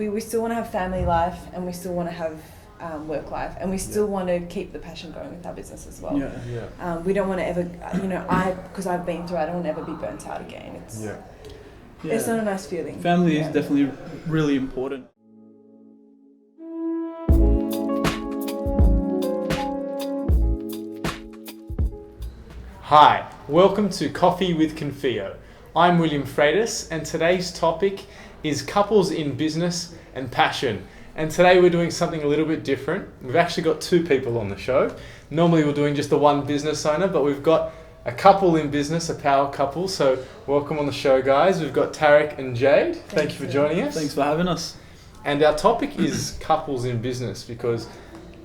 we still want to have family life, and we still want to have work life, and we still want to keep the passion going with our business as well. We don't want to ever, because I've been through it, I don't want to ever be burnt out again. It's not a nice feeling. Family is definitely really important. Hi, welcome to Coffee with Confio. I'm William Freitas, and today's topic is couples in business and passion. And today we're doing something a little bit different. We've actually got two people on the show. Normally we're doing just the one business owner, but we've got a couple in business, a power couple. So welcome on the show, guys. We've got Tarek and Jade. Thank you for joining us. Thanks for having us. And our topic is couples in business because,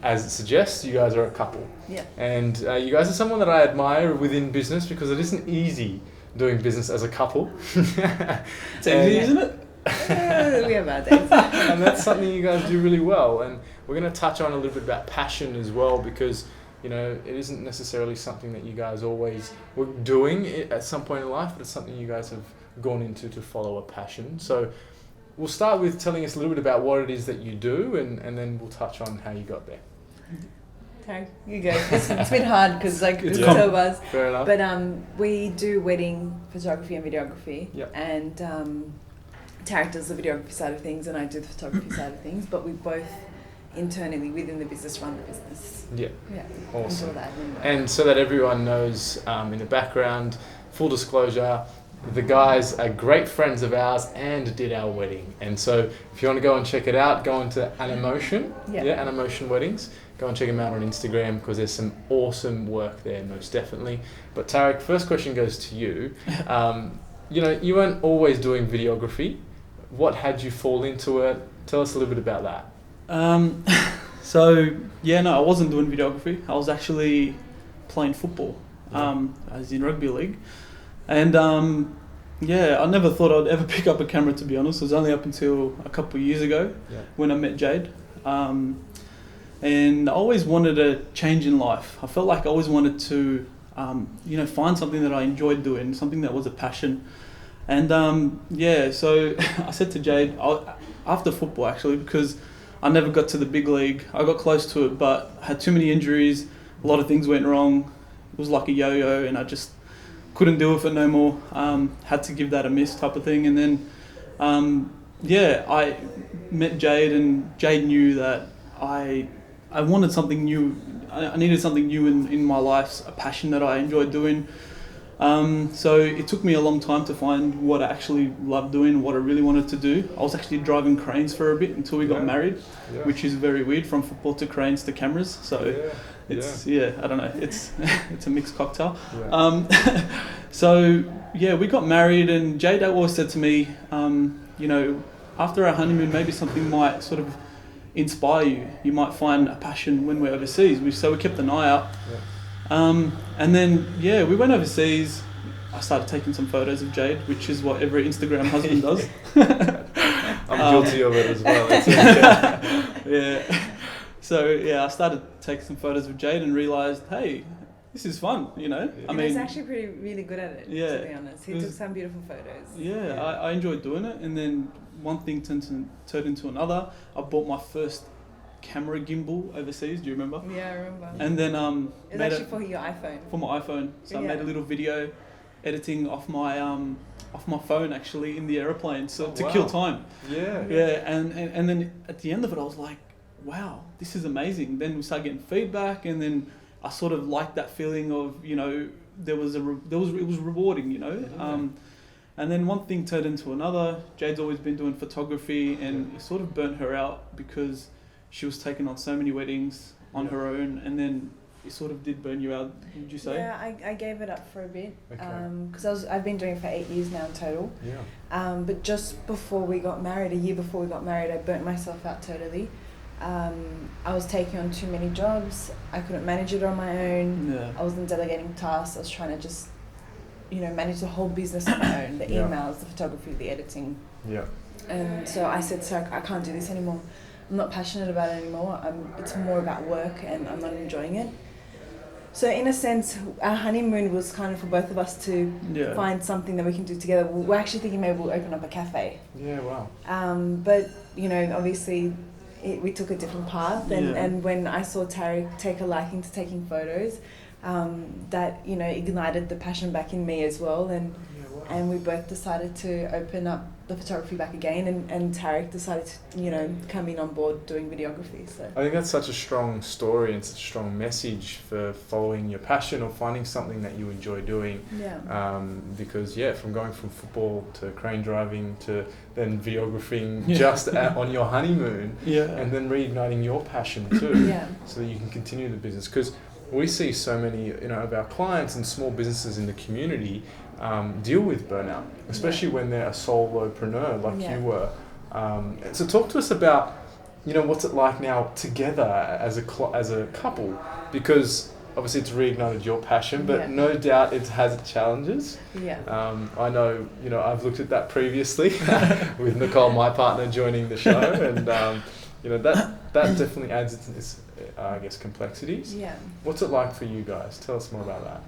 as it suggests, you guys are a couple. Yeah. And you guys are someone that I admire within business because it isn't easy doing business as a couple. It's easy, isn't it? We have our days. And that's something you guys do really well. And we're going to touch on a little bit about passion as well because, it isn't necessarily something that you guys always were doing at some point in life, but it's something you guys have gone into to follow a passion. So we'll start with telling us a little bit about what it is that you do, and then we'll touch on how you got there. Okay, you go. It's been hard because there's two of us. Fair enough. But we do wedding photography and videography. Yep. And Tarek does the videography side of things, and I do the photography side of things. But we both internally within the business run the business. Yeah. Awesome. And all that. And so that everyone knows, in the background, full disclosure, the guys are great friends of ours and did our wedding. And so if you want to go and check it out, go into Animotion. Animotion Weddings. Go and check them out on Instagram because there's some awesome work there, most definitely. But Tarek, first question goes to you. You weren't always doing videography. What had you fall into it? Tell us a little bit about that. I wasn't doing videography. I was actually playing football, as in rugby league. And I never thought I'd ever pick up a camera, to be honest. It was only up until a couple of years ago when I met Jade. And I always wanted a change in life. I felt like I always wanted to, find something that I enjoyed doing, something that was a passion. And so I said to Jade, after football actually, because I never got to the big league. I got close to it, but had too many injuries. A lot of things went wrong. It was like a yo-yo, and I just couldn't deal with it no more. Had to give that a miss type of thing. And then, I met Jade, and Jade knew that I wanted something new. I needed something new in my life, a passion that I enjoyed doing. So it took me a long time to find what I actually loved doing, what I really wanted to do. I was actually driving cranes for a bit until we got married, which is very weird, from football to cranes to cameras. So I don't know, it's a mixed cocktail. We got married, and Jade always said to me, after our honeymoon, maybe something might sort of inspire you. You might find a passion when we're overseas. So we kept an eye out. And then, we went overseas. I started taking some photos of Jade, which is what every Instagram husband does. I'm guilty of it as well. I started taking some photos of Jade and realised, hey, this is fun, And he's actually really good at it, to be honest. He took some beautiful photos. I enjoyed doing it. And then one thing turned into another. I bought my first camera gimbal overseas. Do you remember? Yeah, I remember. And then it's actually for your iPhone. For my iPhone. So I made a little video editing off my phone actually in the aeroplane, to kill time. And then at the end of it I was like, wow, this is amazing. Then we started getting feedback, and then I sort of liked that feeling of, it was rewarding, and then one thing turned into another. Jade's always been doing photography, and it sort of burnt her out because she was taking on so many weddings on her own, and then it sort of did burn you out, would you say? Yeah, I gave it up for a bit, because I've been doing it for 8 years now in total. But just before we got married, a year before we got married, I burnt myself out totally. I was taking on too many jobs. I couldn't manage it on my own. I wasn't delegating tasks. I was trying to just, manage the whole business on my own, the emails, the photography, the editing. And so I said, I can't do this anymore. I'm not passionate about it anymore. It's more about work, and I'm not enjoying it. So in a sense, our honeymoon was kind of for both of us to find something that we can do together. We're actually thinking maybe we'll open up a cafe. Yeah, wow. But, you know, obviously we took a different path. And when I saw Tarek take a liking to taking photos, that, you know, ignited the passion back in me as well. And we both decided to open up the photography back again, and Tarek decided to, you know, come in on board doing videography. So I think that's such a strong story and such a strong message for following your passion or finding something that you enjoy doing. Because from going from football to crane driving to then videographing just on your honeymoon, and then reigniting your passion too, so that you can continue the business. Because we see so many, you know, of our clients and small businesses in the community deal with burnout, especially when they're a solopreneur like you were. So talk to us about, you know, what's it like now together as a couple, because obviously it's reignited your passion, but no doubt it has its challenges. I know, you know, I've looked at that previously with Nicole, my partner, joining the show, and you know, that definitely adds its I guess complexities. What's it like for you guys? Tell us more about that.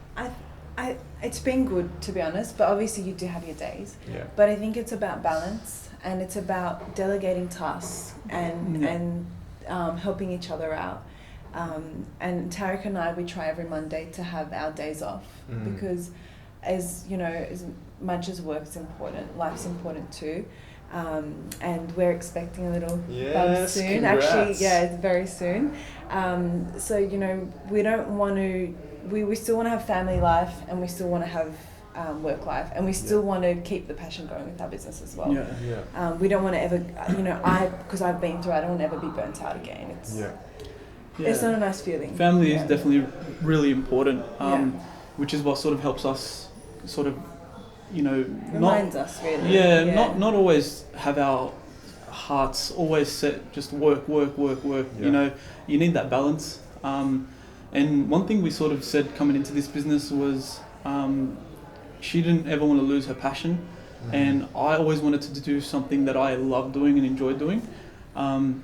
It's been good, to be honest, but obviously you do have your days. But I think it's about balance, and it's about delegating tasks and helping each other out. And Tarek and I, we try every Monday to have our days off, because as you know, as much as work's important, life's important too. And we're expecting a little bub soon. Congrats. Actually, it's very soon. So, you know, we don't want to, we still want to have family life, and we still want to have work life, and we still want to keep the passion going with our business as well. We don't want to ever, you know, because I've been through, I don't want to ever be burnt out again. It's not a nice feeling. Family is definitely really important, which is what sort of helps us sort of, you know, reminds us really. Not always have our hearts always set just work. You know, you need that balance. And one thing we sort of said coming into this business was she didn't ever want to lose her passion, and I always wanted to do something that I love doing and enjoy doing.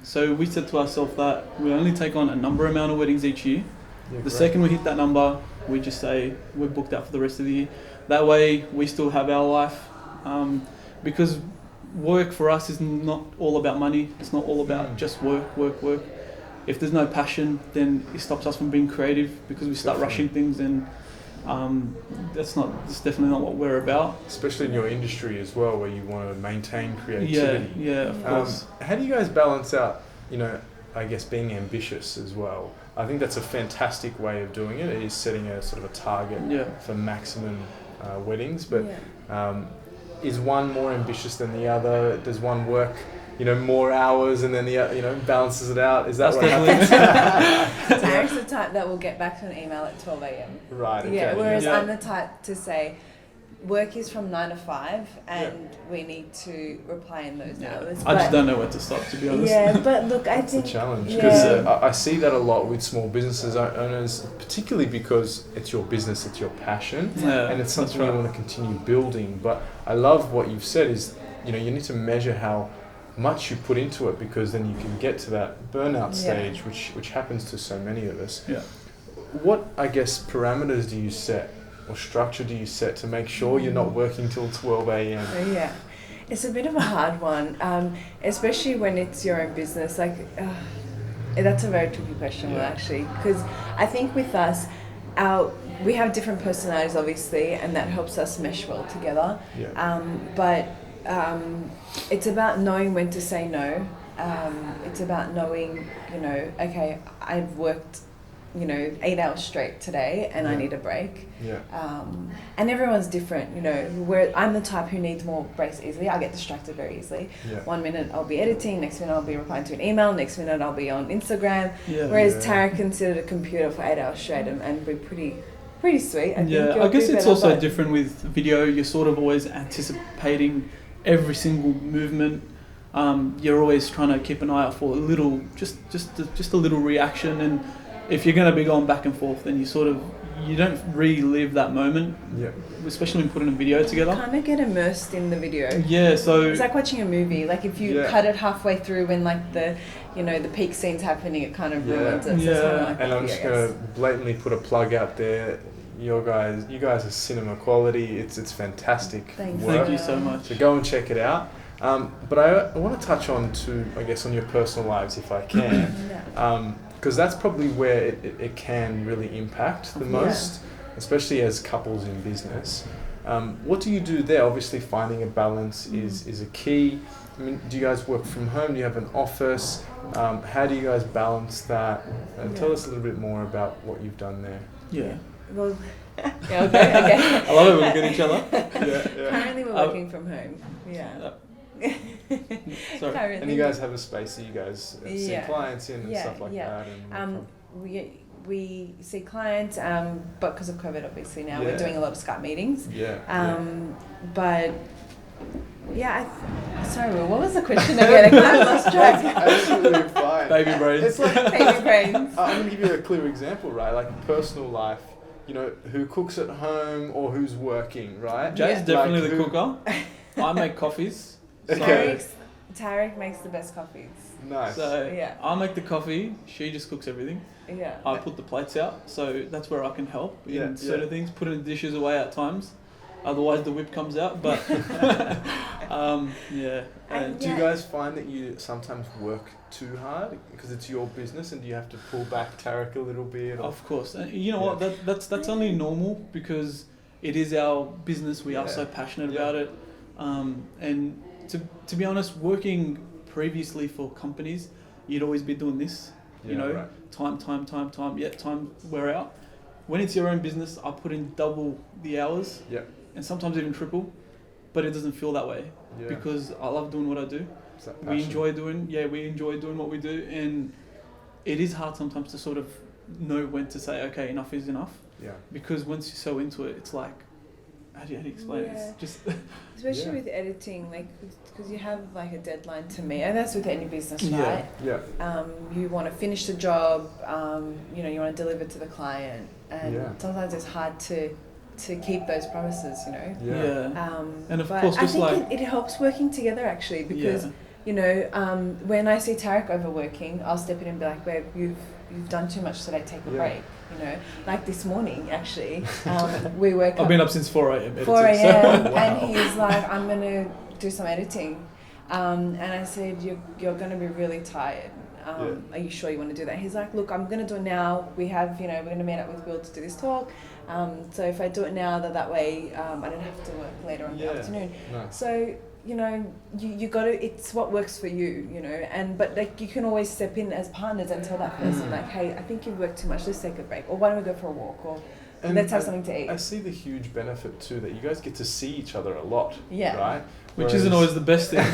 So we said to ourselves that we only take on a number amount of weddings each year. The second we hit that number, we just say we're booked out for the rest of the year. That way we still have our life, because work for us is not all about money. It's not all about just work. If there's no passion, then it stops us from being creative, because we start rushing things, and that's definitely not what we're about. Especially in your industry as well, where you want to maintain creativity. Of course. How do you guys balance out, you know, I guess being ambitious as well? I think that's a fantastic way of doing it. It is setting a sort of a target for maximum weddings, but is one more ambitious than the other? Does one work, you know, more hours and then the other, you know, balances it out? Is that what happens? Tarek's the type that will get back to an email at 12 a.m. Right. Okay. Yeah. Whereas I'm the type to say, work is from 9 to 5, and we need to reply in those hours. I just don't know where to stop, to be honest. Yeah, but look, I think think it's a challenge, because I see that a lot with small businesses owners, particularly because it's your business, it's your passion, and it's something you want to continue building. But I love what you've said is, you know, you need to measure how much you put into it, because then you can get to that burnout stage, which happens to so many of us. What, I guess, parameters do you set, or structure do you set to make sure you're not working till 12 a.m? It's a bit of a hard one, especially when it's your own business. Like, that's a very tricky question, actually, because I think with us, we have different personalities, obviously, and that helps us mesh well together. But it's about knowing when to say no. It's about knowing, you know, okay, I've worked, you know, 8 hours straight today, and I need a break. And everyone's different, you know. Where I'm the type who needs more breaks easily. I get distracted very easily. 1 minute I'll be editing, next minute I'll be replying to an email, next minute I'll be on Instagram. Whereas Tarek can sit at a computer for 8 hours straight and be pretty sweet. I guess it's also different with video. You're sort of always anticipating every single movement. You're always trying to keep an eye out for a little, just a little reaction, and if you're going to be going back and forth, then you don't relive that moment. Yeah. Especially when putting a video together. You kind of get immersed in the video. Yeah, so it's like watching a movie. Like if you cut it halfway through when like the peak scene's happening, it kind of ruins it. So it's kind of like and I'm just gonna blatantly put a plug out there. You guys are cinema quality. It's fantastic work. Thank you so much. So go and check it out. But I want to touch on on your personal lives if I can. Because that's probably where it can really impact the most, especially as couples in business. What do you do there? Obviously, finding a balance is a key. I mean, do you guys work from home? Do you have an office? How do you guys balance that? Tell us a little bit more about what you've done there. Yeah. Well, okay. I love it when we get each other. Currently, we're working from home. Yeah. Sorry. And you guys have a space that you guys see clients in and stuff like that. And we see clients, but because of COVID, obviously now we're doing a lot of Skype meetings. But sorry, Will, what was the question again? I lost track. Absolutely fine. Baby brains. It's like baby brains. I'm going to give you a clear example, right? Like personal life. Who cooks at home or who's working, right? Jay's definitely the cooker. I make coffees. Tarek makes the best coffees. Nice. So I make the coffee. She just cooks everything. Yeah. I put the plates out, so that's where I can help in certain things. Putting the dishes away at times. Otherwise, the whip comes out. But And do you guys find that you sometimes work too hard because it's your business, and do you have to pull back Tarek a little bit? Or? Of course, and you know what? That's only normal because it is our business. We are so passionate about it, and to be honest, working previously for companies, you'd always be doing this. Time. Time wear out. When it's your own business, I put in double the hours. And sometimes even triple, but it doesn't feel that way because I love doing what I do. We enjoy doing what we do, and it is hard sometimes to sort of know when to say, okay, enough is enough. Because once you're so into it, it's like, how do you explain it? It's just especially with editing, like because you have like a deadline to meet, and that's with any business, right? You want to finish the job, you want to deliver to the client, and sometimes it's hard to keep those promises, and of but course, just I think it helps working together actually, because when I see Tarek overworking, I'll step in and be like, babe, you've done too much today, take a break. Like this morning actually, we woke up. I've been up since 4 a.m. 4 a.m. and he's like, I'm gonna do some editing, and I said, you're gonna be really tired. Are you sure you want to do that? He's like, look, I'm going to do it now. We have, we're going to meet up with Will to do this talk. So if I do it now, that way I don't have to work later on the afternoon. Nice. So, you got to, it's what works for you, but like you can always step in as partners and tell that person like, hey, I think you've worked too much. Let's take a break. Or why don't we go for a walk? Or let's have something to eat. I see the huge benefit too that you guys get to see each other a lot. Right? Which isn't always the best thing.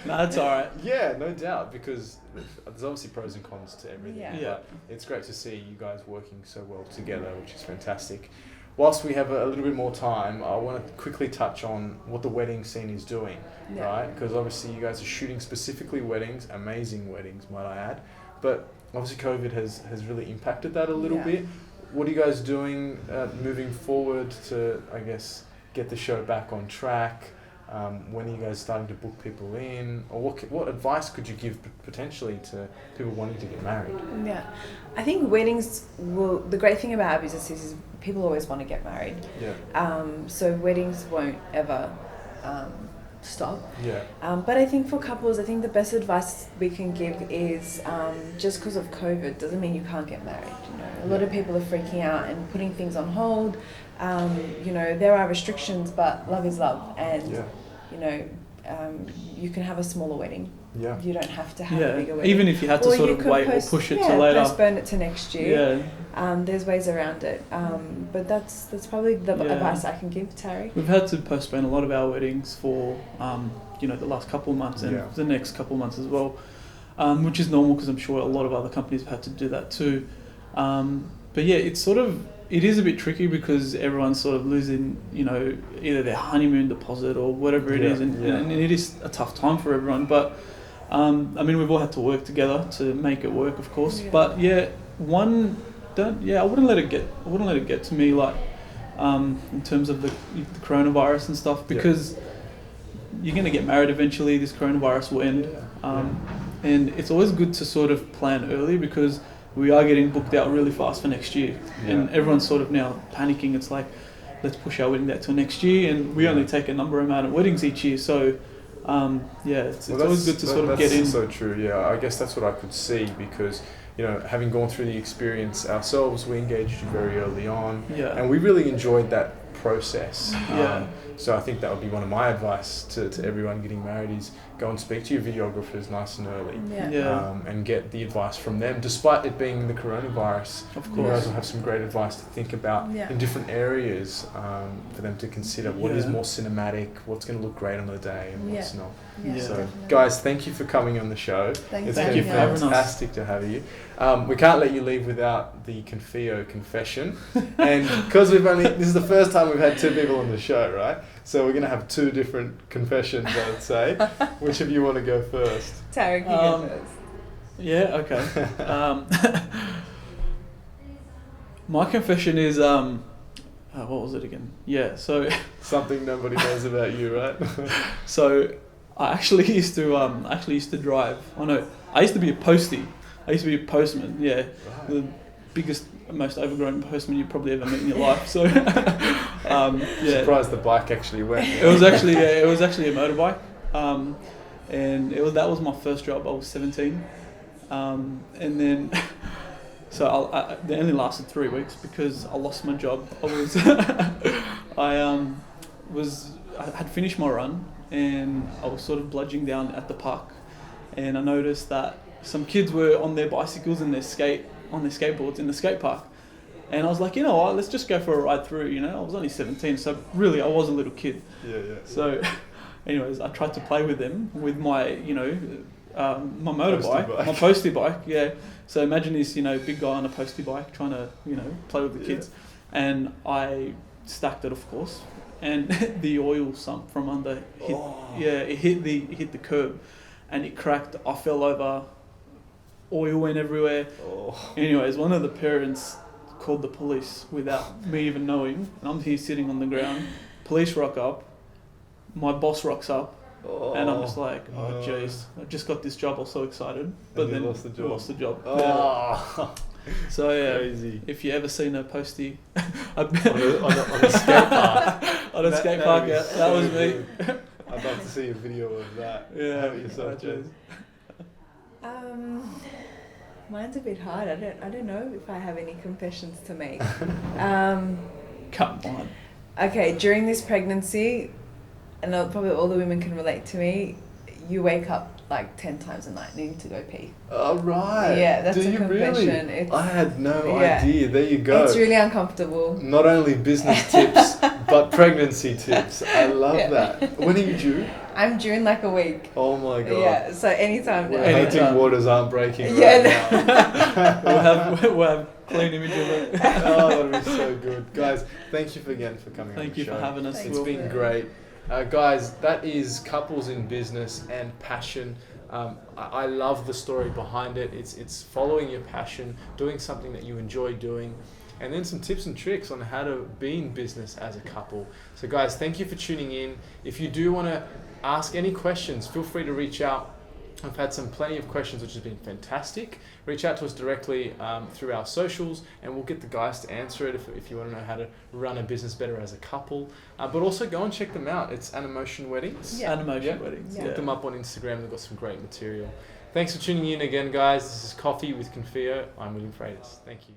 No, that's all right. Yeah, no doubt, because there's obviously pros and cons to everything. But it's great to see you guys working so well together, which is fantastic. Whilst we have a little bit more time, I want to quickly touch on what the wedding scene is doing, right? Because obviously you guys are shooting specifically weddings, amazing weddings, might I add. But obviously COVID has really impacted that a little bit. What are you guys doing moving forward to, I guess, get the show back on track? When are you guys starting to book people in? Or what advice could you give potentially to people wanting to get married? Yeah, I think weddings the great thing about our business is people always want to get married. So weddings won't ever stop. But I think for couples, I think the best advice we can give is just because of COVID doesn't mean you can't get married. A lot of people are freaking out and putting things on hold. There are restrictions, but love is love, and you can have a smaller wedding. You don't have to have a bigger wedding. Even if you had to sort of wait or push it to later. Postpone it to next year. There's ways around it. But that's probably the advice I can give, Tarek. We've had to postpone a lot of our weddings for the last couple of months and the next couple of months as well, which is normal because I'm sure a lot of other companies have had to do that too. But yeah, it is a bit tricky because everyone's sort of losing, either their honeymoon deposit or whatever it is, and it is a tough time for everyone. But I mean, we've all had to work together to make it work, of course. But I wouldn't let it get to me, like, in terms of the coronavirus and stuff, because you're going to get married eventually. This coronavirus will end. And it's always good to sort of plan early, because we are getting booked out really fast for next year. And everyone's sort of now panicking. It's like, let's push our wedding date till next year, and we only take a number amount of weddings each year. So, it's always good to sort of get in. That's so true, yeah. I guess that's what I could see, because, you know, having gone through the experience ourselves, we engaged you very early on, and we really enjoyed that process. So I think that would be one of my advice to everyone getting married is go and speak to your videographers nice and early, and get the advice from them. Despite it being the coronavirus, of course, you guys will have some great advice to think about in different areas, for them to consider what is more cinematic, what's going to look great on the day, and what's not. So, definitely. Guys, thank you for coming on the show. It's been fantastic to have you. We can't let you leave without the Confio confession, and because this is the first time we've had 2 people on the show, right? So we're going to have 2 different confessions, I would say. Which of you want to go first? Tarek, you go first. Yeah, okay. My confession is, what was it again? Yeah, so... Something nobody knows about you, right? So, I actually used to drive. Oh no, I used to be a postie. I used to be a postman, Right. The biggest, most overgrown postman you've probably ever met in your life. So, Surprised the bike actually went. It was actually a motorbike, and that was my first job. I was 17, and then so they only lasted 3 weeks because I lost my job. I had finished my run, and I was sort of bludging down at the park, and I noticed that some kids were on their bicycles and their skateboards in the skate park. And I was like, you know what, let's just go for a ride through, you know. I was only 17, so really I was a little kid. So anyways, I tried to play with them with my, my motorbike, my postie bike, So imagine this, big guy on a postie bike trying to, play with the kids. And I stacked it, of course. And the oil sump from under it hit the curb, and it cracked. I fell over, oil went everywhere. Anyways, one of the parents called the police without me even knowing, and I'm here sitting on the ground. Police rock up, my boss rocks up, and I'm just like, oh jeez, I just got this job, I was so excited, but then lost the job. So crazy. If you ever seen a postie on a skate park, that was me. I'd love to see a video of that. How about yourself, Jez? Mine's a bit hard. I don't know if I have any confessions to make. Come on. Okay, during this pregnancy, and probably all the women can relate to me, you wake up like 10 times a night needing to go pee. Oh, right. Yeah, that's a Really? confession. I had no idea. There you go. It's really uncomfortable. Not only business tips, but pregnancy tips. I love that. When are you due? I'm due in like a week. Oh my god. Yeah, so anytime now. Anytime waters aren't breaking now. We'll have clean image of it. Oh, that'd be so good. Guys, thank you again for coming on the show. Thank you for having us. It's been great. Guys, that is Couples in Business and Passion. I love the story behind it. It's following your passion, doing something that you enjoy doing, and then some tips and tricks on how to be in business as a couple. So guys, thank you for tuning in. If you do want to ask any questions, feel free to reach out. I've had plenty of questions, which has been fantastic. Reach out to us directly through our socials, and we'll get the guys to answer it if you want to know how to run a business better as a couple. But also go and check them out. It's Animotion Weddings. Yeah. Animotion Weddings. Look them up on Instagram. They've got some great material. Thanks for tuning in again, guys. This is Coffee with Confio. I'm William Freitas. Thank you.